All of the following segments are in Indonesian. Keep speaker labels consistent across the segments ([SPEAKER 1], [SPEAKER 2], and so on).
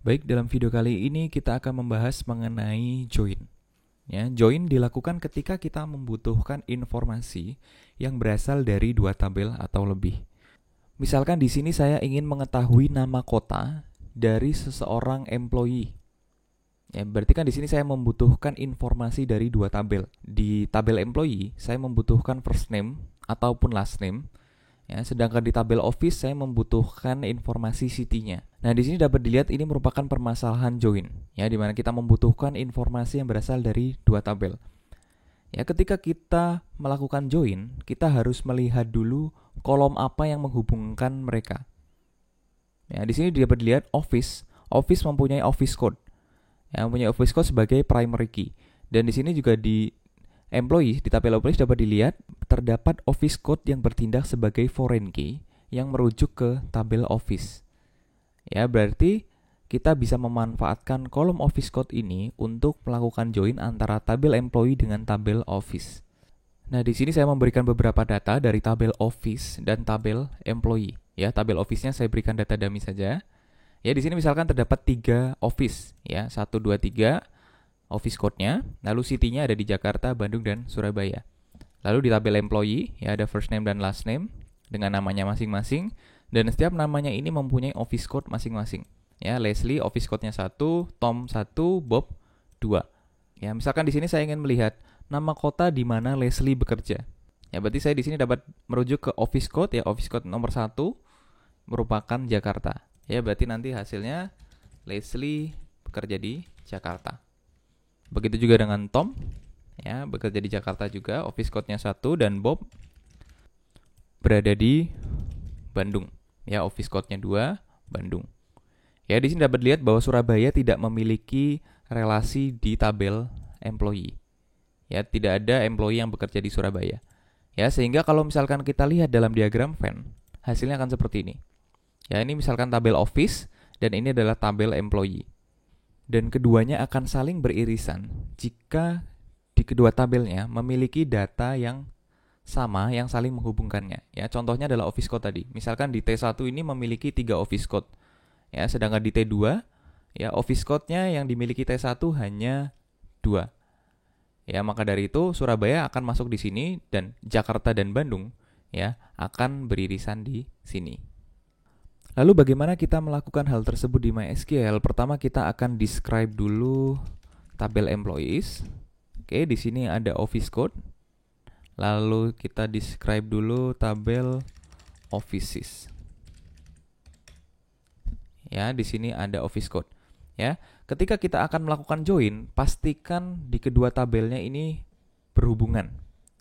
[SPEAKER 1] Baik, dalam video kali ini kita akan membahas mengenai join. Ya, join dilakukan ketika kita membutuhkan informasi yang berasal dari dua tabel atau lebih. Misalkan di sini saya ingin mengetahui nama kota dari seseorang employee. Ya, berarti kan di sini saya membutuhkan informasi dari dua tabel. Di tabel employee, saya membutuhkan first name ataupun last name. Ya, sedangkan di tabel office saya membutuhkan informasi city-nya. Nah, di sini dapat dilihat ini merupakan permasalahan join, ya, di mana kita membutuhkan informasi yang berasal dari dua tabel. Ya, ketika kita melakukan join, kita harus melihat dulu kolom apa yang menghubungkan mereka. Ya, di sini dapat dilihat office. Office mempunyai office code. Ya, mempunyai office code sebagai primary key. Dan di sini juga di employee, di tabel employee dapat dilihat terdapat office code yang bertindak sebagai foreign key yang merujuk ke tabel office. Ya, berarti kita bisa memanfaatkan kolom office code ini untuk melakukan join antara tabel employee dengan tabel office. Nah, di sini saya memberikan beberapa data dari tabel office dan tabel employee. Ya, tabel office-nya saya berikan data dummy saja. Ya, di sini misalkan terdapat 3 office, ya, 1 2 3 office code-nya, lalu city-nya ada di Jakarta, Bandung, dan Surabaya. Lalu di tabel employee, ya, ada first name dan last name dengan namanya masing-masing, dan setiap namanya ini mempunyai office code masing-masing. Ya, Leslie office code-nya 1, Tom 1, Bob 2. Ya, misalkan di sini saya ingin melihat nama kota di mana Leslie bekerja. Ya, berarti saya di sini dapat merujuk ke office code, ya, office code nomor 1 merupakan Jakarta. Ya, berarti nanti hasilnya Leslie bekerja di Jakarta. Begitu juga dengan Tom, ya, bekerja di Jakarta juga, office code-nya 1, dan Bob berada di Bandung. Ya, office code-nya 2, Bandung. Ya, di sini dapat dilihat bahwa Surabaya tidak memiliki relasi di tabel employee. Ya, tidak ada employee yang bekerja di Surabaya. Ya, sehingga kalau misalkan kita lihat dalam diagram Venn, hasilnya akan seperti ini. Ya, ini misalkan tabel office dan ini adalah tabel employee. Dan keduanya akan saling beririsan jika di kedua tabelnya memiliki data yang sama yang saling menghubungkannya. Ya, contohnya adalah office code tadi. Misalkan di T1 ini memiliki 3 office code. Ya, sedangkan di T2, ya, office code-nya yang dimiliki T1 hanya 2. Ya, maka dari itu Surabaya akan masuk di sini dan Jakarta dan Bandung, ya, akan beririsan di sini. Lalu bagaimana kita melakukan hal tersebut di MySQL? Pertama kita akan describe dulu tabel employees. Oke, di sini ada office code. Lalu kita describe dulu tabel offices. Ya, di sini ada office code. Ya, ketika kita akan melakukan join, pastikan di kedua tabelnya ini berhubungan.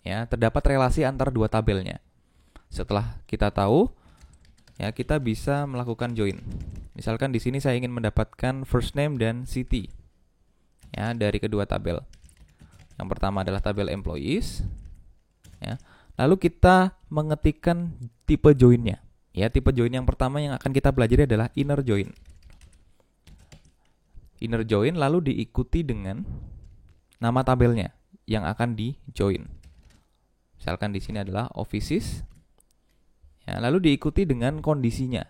[SPEAKER 1] Ya, terdapat relasi antara dua tabelnya. Setelah kita tahu, ya, kita bisa melakukan join. Misalkan di sini saya ingin mendapatkan first name dan city, ya, dari kedua tabel. Yang pertama adalah tabel employees. Ya. Lalu kita mengetikkan tipe joinnya. Ya, tipe join yang pertama yang akan kita pelajari adalah inner join. Inner join lalu diikuti dengan nama tabelnya yang akan di join. Misalkan di sini adalah offices. Ya, lalu diikuti dengan kondisinya.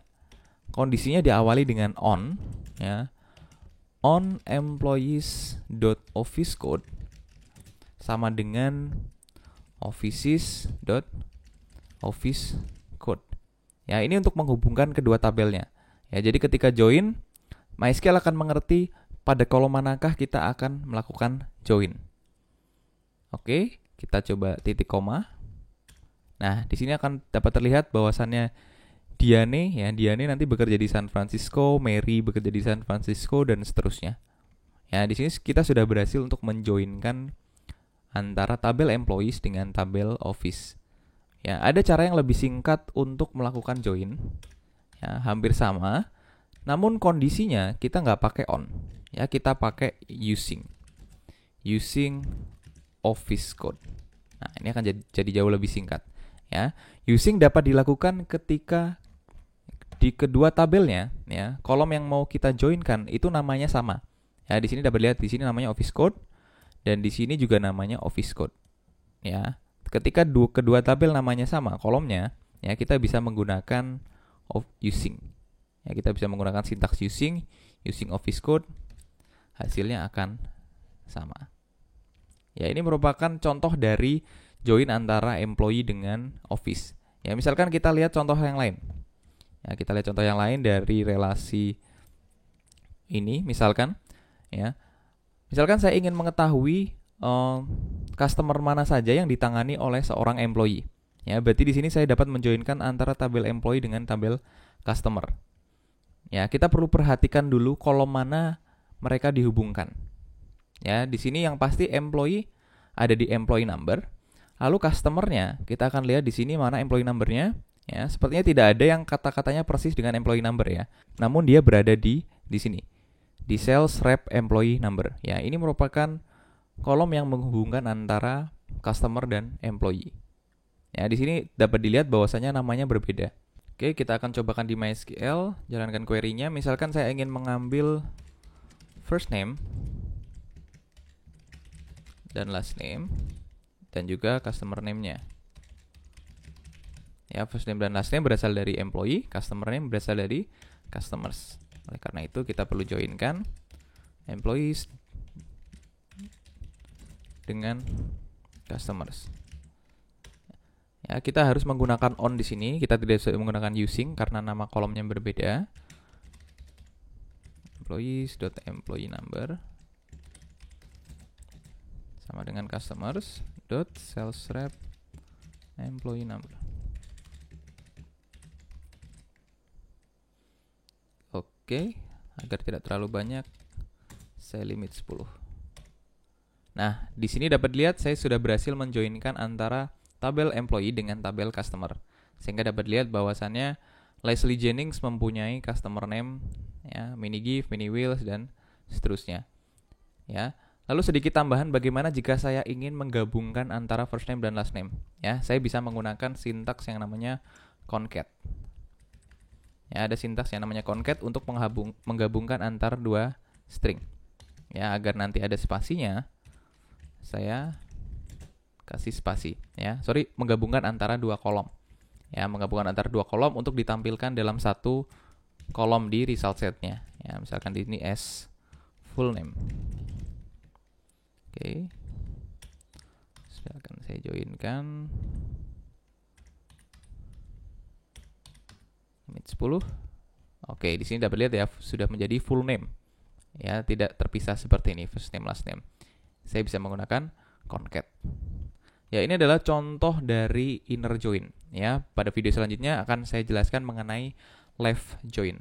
[SPEAKER 1] Kondisinya diawali dengan on, ya. On employees.office code sama dengan offices.office code. Ya, ini untuk menghubungkan kedua tabelnya. Ya, jadi ketika join, MySQL akan mengerti pada kolom manakah kita akan melakukan join. Oke, kita coba titik koma. Nah, di sini akan dapat terlihat bahwasannya Diane nanti bekerja di San Francisco, Mary bekerja di San Francisco, dan seterusnya. Ya, di sini kita sudah berhasil untuk menjoinkan antara tabel employees dengan tabel office. Ya, ada cara yang lebih singkat untuk melakukan join. Ya, hampir sama. Namun kondisinya kita nggak pakai on. Ya, kita pakai using office code. Nah, ini akan jadi jauh lebih singkat. Ya, using dapat dilakukan ketika di kedua tabelnya, ya, kolom yang mau kita joinkan itu namanya sama. Ya, di sini dapat lihat di sini namanya office code dan di sini juga namanya office code. Ya, ketika kedua tabel namanya sama kolomnya, ya, kita bisa menggunakan using. Ya, kita bisa menggunakan sintaks using using Office Code, hasilnya akan sama. Ya, ini merupakan contoh dari join antara employee dengan Office. Ya, misalkan kita lihat contoh yang lain. Ya, kita lihat contoh yang lain dari relasi ini, misalkan, ya. Misalkan saya ingin mengetahui customer mana saja yang ditangani oleh seorang employee. Ya, berarti di sini saya dapat menjoinkan antara tabel employee dengan tabel customer. Ya, kita perlu perhatikan dulu kolom mana mereka dihubungkan. Ya, di sini yang pasti employee ada di employee number. Lalu customer-nya, kita akan lihat di sini mana employee number-nya. Ya, sepertinya tidak ada yang kata-katanya persis dengan employee number ya. Namun dia berada di sini. Di sales rep employee number. Ya, ini merupakan kolom yang menghubungkan antara customer dan employee. Ya, di sini dapat dilihat bahwasanya namanya berbeda. Oke, kita akan cobakan di MySQL, jalankan query-nya. Misalkan saya ingin mengambil first name dan last name dan juga customer name-nya. Ya, first name dan last name berasal dari employee, customer name berasal dari customers. Oleh karena itu kita perlu joinkan employees dengan customers. Ya, kita harus menggunakan on di sini. Kita tidak bisa menggunakan using karena nama kolomnya berbeda. Employees.employee number sama dengan customers.sales rep employee number. Oke, agar tidak terlalu banyak, saya limit 10. Nah, di sini dapat lihat saya sudah berhasil menjoinkan antara tabel employee dengan tabel customer. Sehingga dapat lihat bahwasannya Leslie Jennings mempunyai customer name, ya, mini gift, mini wheels, dan seterusnya. Ya. Lalu sedikit tambahan bagaimana jika saya ingin menggabungkan antara first name dan last name. Ya, saya bisa menggunakan sintaks yang namanya concat. Ya, ada sintaks yang namanya concat untuk menggabungkan antara dua string. Ya, agar nanti ada spasinya, saya kasih spasi. Ya, menggabungkan antara dua kolom. Ya, menggabungkan antara dua kolom untuk ditampilkan dalam satu kolom di result setnya. Ya, misalkan di sini as full name. Oke. Silakan saya joinkan. Limit 10. Oke, di sini dapat lihat ya sudah menjadi full name. Ya, tidak terpisah seperti ini, first name, last name. Saya bisa menggunakan concat. Ya, ini adalah contoh dari inner join. Ya, pada video selanjutnya akan saya jelaskan mengenai left join.